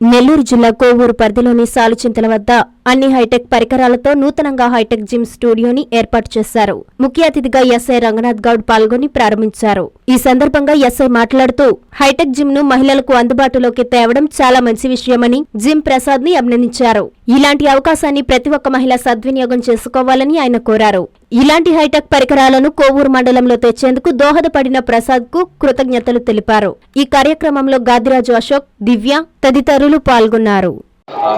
నెల్లూరు జిల్లా కోవూరు పరిధిలోని సాలుచింతల వద్ద అన్ని హైటెక్ పరికరాలతో నూతనంగా హైటెక్ జిమ్ స్టూడియోని ఏర్పాటు చేశారు. ముఖ్య అతిథిగా ఎస్ఐ రంగనాథ్ గౌడ్ పాల్గొని ప్రారంభించారు. ఈ సందర్భంగా ఎస్ఐ మాట్లాడుతూ హైటెక్ జిమ్ ను మహిళలకు అందుబాటులోకి తేవడం చాలా మంచి విషయమని జిమ్ ప్రసాద్ ని అభినందించారు. ఇలాంటి అవకాశాన్ని ప్రతి ఒక్క మహిళ సద్వినియోగం చేసుకోవాలని ఆయన కోరారు. ఇలాంటి హైటెక్ పరికరాలను కోవూరు మండలంలో తెచ్చేందుకు దోహదపడిన ప్రసాద్ కు కృతజ్ఞతలు తెలిపారు. ఈ కార్యక్రమంలో గాదిరాజు అశోక్, దివ్య తదితరులు పాల్గొన్నారు.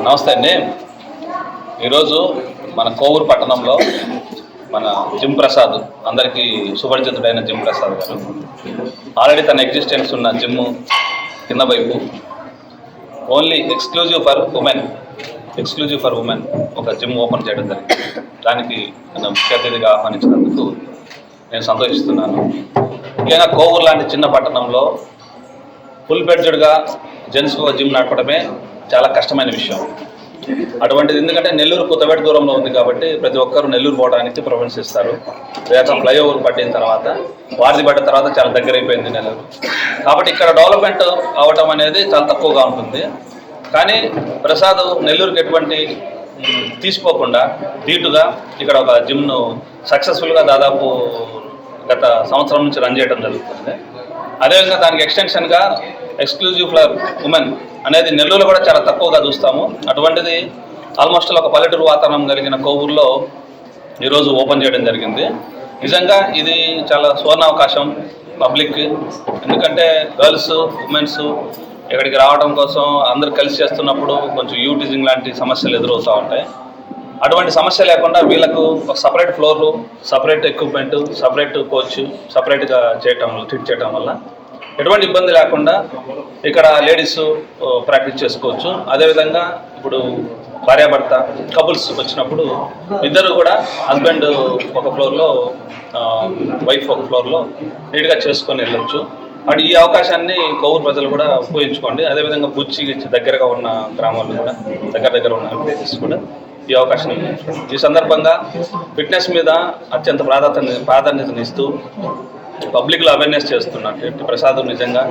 నమస్తే అండి. ఈరోజు మన కోవూరు పట్టణంలో మన జిమ్ ప్రసాద్, అందరికీ సుపరిచితుడైన జిమ్ ప్రసాద్ గారు ఆల్రెడీ తన ఎగ్జిస్టెన్స్ ఉన్న జిమ్ కింద వైపు ఓన్లీ ఎక్స్క్లూజివ్ ఫర్ ఉమెన్ ఒక జిమ్ ఓపెన్ చేయడం జరిగింది. దానికి నన్ను ముఖ్య అతిథిగా ఆహ్వానించినందుకు నేను సంతోషిస్తున్నాను. ముఖ్యంగా కోవూరు లాంటి చిన్న పట్టణంలో ఫుల్ బెడ్జెడ్గా జెంట్స్కు జిమ్ నడపడమే చాలా కష్టమైన విషయం. అటువంటిది ఎందుకంటే నెల్లూరు కొత్తపేట దూరంలో ఉంది కాబట్టి ప్రతి ఒక్కరు నెల్లూరు పోవడానికి ప్రిఫరెన్స్ ఇస్తారు. లేదా ఫ్లైఓవర్ పట్టిన తర్వాత, వారిది పడ్డ తర్వాత చాలా దగ్గర అయిపోయింది నెల్లూరు. కాబట్టి ఇక్కడ డెవలప్మెంట్ అవ్వటం అనేది చాలా తక్కువగా ఉంటుంది. కానీ ప్రసాద్ నెల్లూరుకి ఎటువంటి తీసిపోకుండా ధీటుగా ఇక్కడ ఒక జిమ్ను సక్సెస్ఫుల్గా దాదాపు గత సంవత్సరం నుంచి రన్ చేయడం జరుగుతుంది. అదేవిధంగా దానికి ఎక్స్టెన్షన్గా ఎక్స్క్లూజివ్ ఫర్ ఉమెన్ అనేది నెల్లూరులో కూడా చాలా తక్కువగా చూస్తాము. అటువంటిది ఆల్మోస్ట్ ఒక పల్లెటూరు వాతావరణం కలిగిన కోవూరులో ఈరోజు ఓపెన్ చేయడం జరిగింది. నిజంగా ఇది చాలా సువర్ణావకాశం పబ్లిక్. ఎందుకంటే గర్ల్స్, ఉమెన్స్ ఇక్కడికి రావడం కోసం అందరూ కలిసి చేస్తున్నప్పుడు కొంచెం యూటీజింగ్ లాంటి సమస్యలు ఎదురవుతూ ఉంటాయి. అటువంటి సమస్య లేకుండా వీళ్ళకు ఒక సపరేట్ ఫ్లోర్లు, సపరేట్ ఎక్విప్మెంట్, సపరేట్ కోచ్ సపరేట్గా ట్రీట్ చేయడం వల్ల ఎటువంటి ఇబ్బంది లేకుండా ఇక్కడ లేడీస్ ప్రాక్టీస్ చేసుకోవచ్చు. అదేవిధంగా ఇప్పుడు భార్యాభర్త కపుల్స్ వచ్చినప్పుడు ఇద్దరు కూడా హస్బెండ్ ఒక ఫ్లోర్లో, వైఫ్ ఒక ఫ్లోర్లో నీట్గా చేసుకొని వెళ్ళొచ్చు. అటు ఈ అవకాశాన్ని కోవూరు ప్రజలు కూడా ఉపయోగించుకోండి. అదేవిధంగా బుచ్చి దగ్గరగా ఉన్న గ్రామాల్లో కూడా దగ్గర ఉన్న ప్లేసెస్ కూడా ఈ అవకాశాన్ని ఉపయోగించుకోండి. ఈ సందర్భంగా ఫిట్నెస్ మీద అత్యంత ప్రాధాన్యతనిస్తూ పబ్లిక్లో అవేర్నెస్ చేస్తున్నట్టు ప్రసాద్ నిజంగా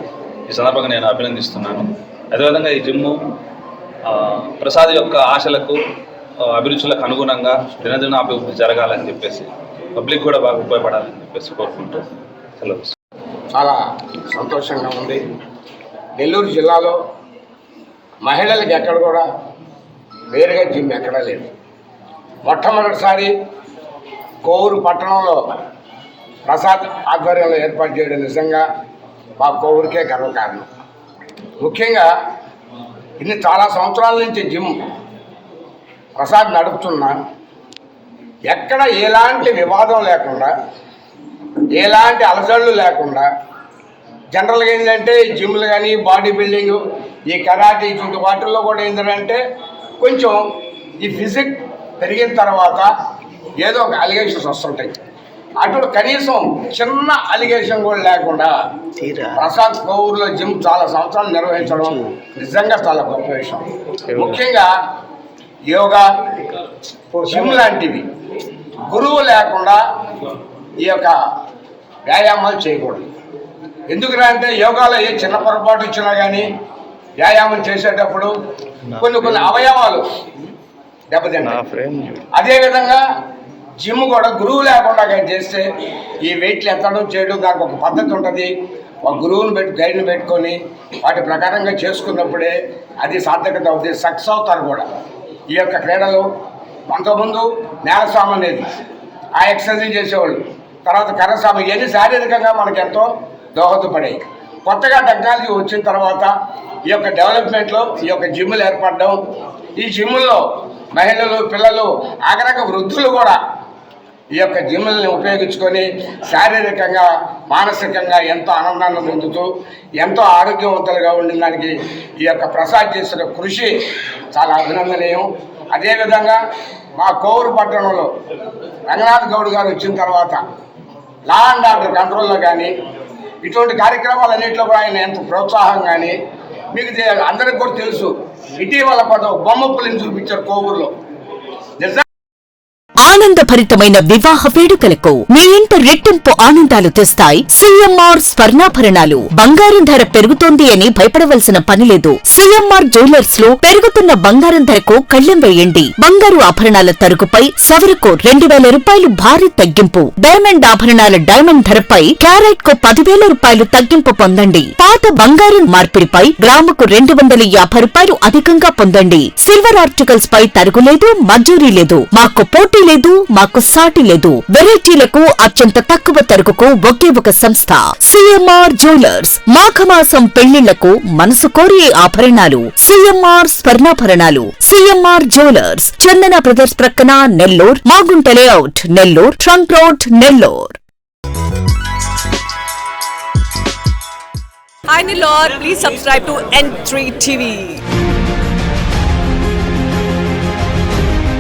ఈ సందర్భంగా నేను అభినందిస్తున్నాను. అదేవిధంగా ఈ జిమ్ము ప్రసాద్ యొక్క ఆశలకు, అభిరుచులకు అనుగుణంగా దినదిన అభివృద్ధి జరగాలని చెప్పేసి, పబ్లిక్ కూడా బాగా ఉపయోగపడాలని చెప్పేసి కోరుకుంటూ సెలవు. చాలా సంతోషంగా ఉంది. నెల్లూరు జిల్లాలో మహిళలకు ఎక్కడ కూడా వేరుగా జిమ్ ఎక్కడా లేదు. మొట్టమొదటిసారి కోవూరు పట్టణంలో ప్రసాద్ ఆధ్వర్యంలో ఏర్పాటు చేయడం నిజంగా మా కోవూరుకే గర్వకారణం. ముఖ్యంగా ఇన్ని చాలా సంవత్సరాల నుంచి జిమ్ ప్రసాద్ నడుపుతున్నా ఎక్కడ ఎలాంటి వివాదం లేకుండా, ఎలాంటి అలజడులు లేకుండా, జనరల్గా ఏంటంటే జిమ్లు కానీ బాడీ బిల్డింగ్, ఈ కరాటే ఇటువంటి వాటిల్లో కూడా ఏంటంటే కొంచెం ఈ ఫిజిక్ పెరిగిన తర్వాత ఏదో ఒక అలిగేషన్స్ వస్తుంటాయి. అటు కనీసం చిన్న అలిగేషన్ కూడా లేకుండా ప్రసాద్ కోవూరులో జిమ్ చాలా సంవత్సరాలు నిర్వహించడం నిజంగా చాలా గొప్ప విషయం. ముఖ్యంగా యోగా, జిమ్ లాంటివి గురువు లేకుండా ఈ యొక్క వ్యాయామాలు చేయకూడదు. ఎందుకురా అంటే యోగాలో ఏ చిన్న పొరపాటు వచ్చినా కానీ వ్యాయామం చేసేటప్పుడు కొన్ని అవయవాలు దెబ్బతింటాయి. అదేవిధంగా జిమ్ కూడా గురువు లేకుండా చేస్తే ఈ వెయిట్లు ఎత్తడం చేయడం దానికి ఒక పద్ధతి ఉంటుంది. ఒక గురువుని గైడ్ని పెట్టుకొని వాటి ప్రకారంగా చేసుకున్నప్పుడే అది సార్థకత అవుతుంది, సక్సెస్ అవుతారు కూడా. ఈ యొక్క క్రీడలు అంతకుముందు నేలస్వామి అనేది ఆ ఎక్సర్సైజ్ చేసేవాళ్ళు, తర్వాత కర్రస్వామి, ఇవన్నీ శారీరకంగా మనకు ఎంతో దోహదపడాయి. కొత్తగా టెక్నాలజీ వచ్చిన తర్వాత ఈ యొక్క డెవలప్మెంట్లో ఈ యొక్క జిమ్లు ఏర్పడడం, ఈ జిమ్ముల్లో మహిళలు, పిల్లలు, ఆఖరికి వృద్ధులు కూడా ఈ యొక్క జిమ్లని ఉపయోగించుకొని శారీరకంగా, మానసికంగా ఎంతో ఆనందాన్ని పొందుతూ ఎంతో ఆరోగ్యవంతులుగా ఉండడానికి ఈ యొక్క ప్రసాద్ చేసిన కృషి చాలా అభినందనీయం. అదేవిధంగా మా కోవూరు పట్టణంలో రంగనాథ్ గౌడ్ గారు వచ్చిన తర్వాత లా అండ్ ఆర్డర్ కంట్రోల్లో కానీ ఇటువంటి కార్యక్రమాలన్నింటిలో కూడా ఆయన ఎంత ప్రోత్సాహం కానీ మీకు అందరికి కూడా తెలుసు. ఇటీవల బొమ్మ పులిని చూపించారు కోవూరులో. ఆనందభరితమైన వివాహ వేడుకలకు మీ ఇంట రెట్టింపు ఆనందాలు తెస్తాయి సిఎంఆర్ స్వర్ణాభరణాలు. బంగారం ధర పెరుగుతోంది అని భయపడవలసిన పనిలేదు. సిఎంఆర్ జ్యువెలర్స్ లో పెరుగుతున్న బంగారం ధరకు కళ్లెం వేయండి. బంగారు ఆభరణాల తరుగుపై సవరకు 2,000 రూపాయలు భారీ తగ్గింపు. డైమండ్ ఆభరణాల డైమండ్ ధరపై క్యారెట్ కు 10,000 రూపాయలు తగ్గింపు పొందండి. పాత బంగారం మార్పిడిపై గ్రాముకు 250 రూపాయలు అధికంగా పొందండి. సిల్వర్ ఆర్టికల్స్ పై తరుగులేదు, మజూరీ లేదు. మాకు పోటీ లేదు, మాకు సాటి లేదు. వెరైటీలకు అత్యంత తక్కువ తరుగుకు ఒకే ఒక సంస్థ సిఎంఆర్ జ్యువెలర్స్. మాఘమాసం పెళ్లిళ్లకు మనసు కోరే ఆభరణాలు సిఎంఆర్ స్వర్ణాభరణాలు. సిఎంఆర్ జ్యువెలర్స్, చందన బ్రదర్స్ ప్రక్కన, Nellore, Magunta layout, Nellore, trunk road, Nellore. Hi Nilor, please subscribe to N3 TV.